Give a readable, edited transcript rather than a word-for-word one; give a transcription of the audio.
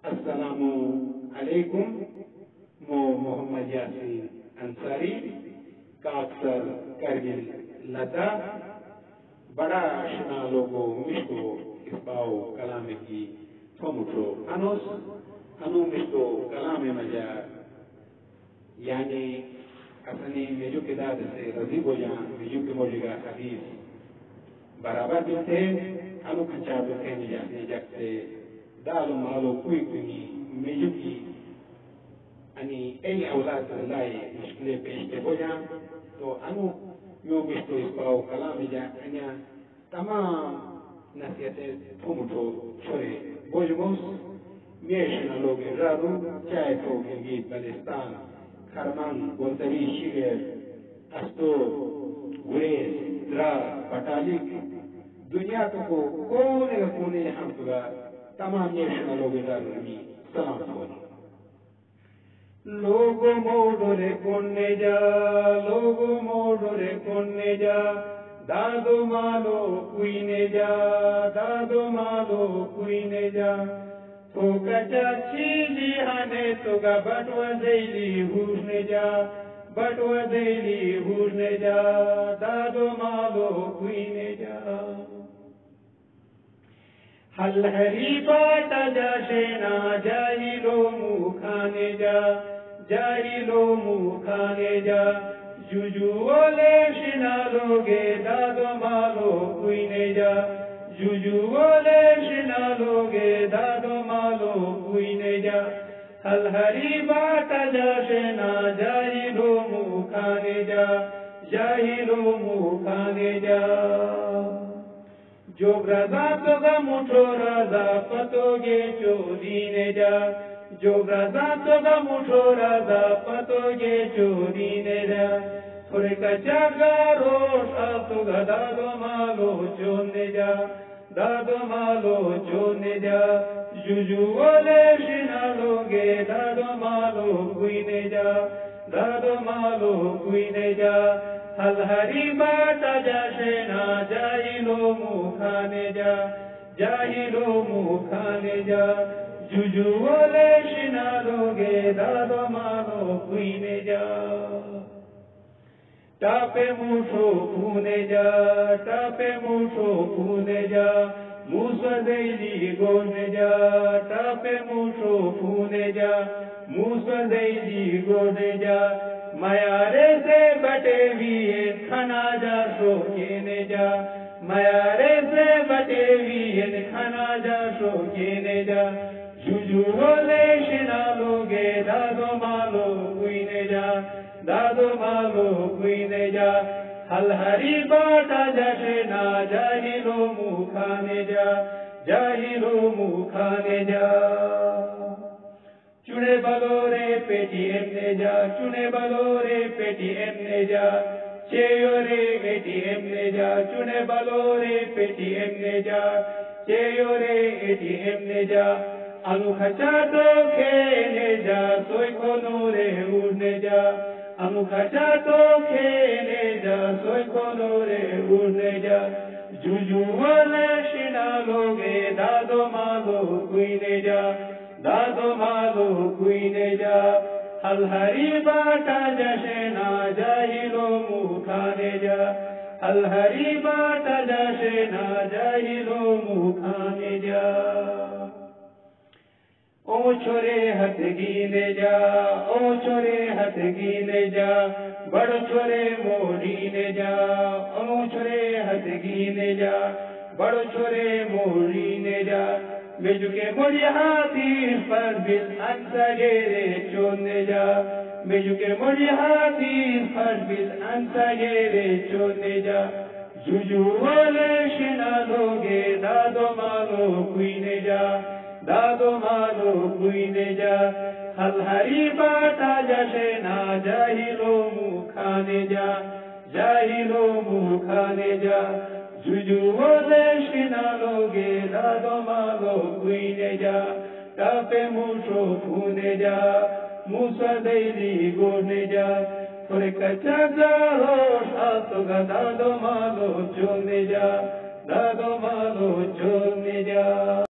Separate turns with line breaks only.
السلام علیکم مو محمد یاسین انصاری کا اکثر کرگل لتا بڑا شنا لوگو مشکو اسباو کلام کی تھومٹو انو مشکو کلام مجا یعنی اپنی میجو کے داد سے رضی بو جان میجو کے موجگا حدیث برابر دیتے انو کھنچا دو کہنی جاتے جگتے دالو مالو کوئی کنی میجو کی انی ای اولاد اللہ مشکلے پیشتے ہو جان تو انو یو مشتو اسباو کلام جا انیا تمام نصیحتیں تھومٹو چھوڑے بوجموس میشن لوگ رادو چاہے تو گلگیت بلستان خرمان گلتری شیر استو گریز درا پٹالک دنیا کو کونے ہم کا تمام میشن لوگ رادو می سلام سوری لوگو موڈورے کونے جا لوگو موڈورے کونے جا دادو مالو کوئی نے جا دادو مالو کوئی نے جا تو کچا چیزی ہنے تو گا بٹوا دیلی ہوشنے جا بٹوا دیلی ہوشنے جا دادو مالو کوئی نے جا حل ہری باتا جا شینا جاہی لو مو کھانے جا جاہی لو مو کھانے جا جوجو والے شنا لوگے دادو مالو کوئی نے جا جوجو والے شنا لوگے دادو مالو کوئی نے جا حل ہری باتا جا شنا جاہی لو مو کھانے جا جاہی لو مو کھانے جا جو برزا تو گا مٹھو رازا پتو گے چوری نے جا جو برزا تو گا مٹھو رازا پتو گے چوری نے جا تھوڑے کچا گا روش آتو گا دادو مالو چونے جا دادو مالو چونے جا جوجو والے شنا لوگے دادو مالو کوئی نے جا دادو مالو کوئی نے جا حل ہری باتا جا شینا جاہی لو مو کھانے جا جاہی لو مو کھانے جا جوجو والے شنا لوگے دادو مالو کوئی نے جا ٹاپے موٹو پھونے جا ٹاپے موٹو پھونے جا موسا دیلی گونے جا ٹاپے موٹو پھونے جا موسا دیلی گونے جا میارے سے بٹے ہوئے کھنا جا شوکینے جا میارے سے بٹے ہوئے کھنا جا شوکینے جا جوجو والے شنا لوگے دادو مالو کوئی نے جا دادو مالو کوئی نے جا حل ہری باتا جا شنا جاہی لو مو کھانے جا جاہی لو مو کھانے جا چنے بلورے پیٹی ایم نے جا چنے بلورے پیٹی ایم نے جا چیورے ایٹی ایم نے جا چنے بلورے پیٹی ایم نے جا چیورے ایٹی ایم نے جا انو کھچا تو کھینے جا سوئی کو نورے اڑنے جا انو کھچا تو کھینے جا سوئی کو نورے اڑنے جا جوجو والے شنا لوگے دادو مالو کوئی نے جا دادو مالو کوئی نے جا حل ہری باتا جا شینا جاہی لو مو کھانے جا حل ہری باتا جا شینا جاہی لو مو کھانے جا او چھوڑے ہاتھ گینے جا او چھوڑے ہاتھ گینے جا بڑ چھوڑے موڑی نے جا او چھوڑے ہاتھ گینے جا بڑ چھوڑے موڑی نے جا میجو کے موڑی ہاتھی پر بل انسا گیرے چونے جا میجو کے موڑی ہاتھی پر بل انسا گیرے چونے جا جوجو والے شنا لوگے دادو مالو کوئی نے جا دادو مالو کوئی نے جا حل ہری باتا جا شینا جاہی لو مو کھانے جا جاہی لو مو کھانے جا جوجو والے شنا لوگے دادو مالو کوئی نے جا ٹاپے موٹو پھونے جا موسا دیلی گونے جا تھوڑے کچا جا روش آتو گا دادو مالو چونے جا دادو مالو چونے جا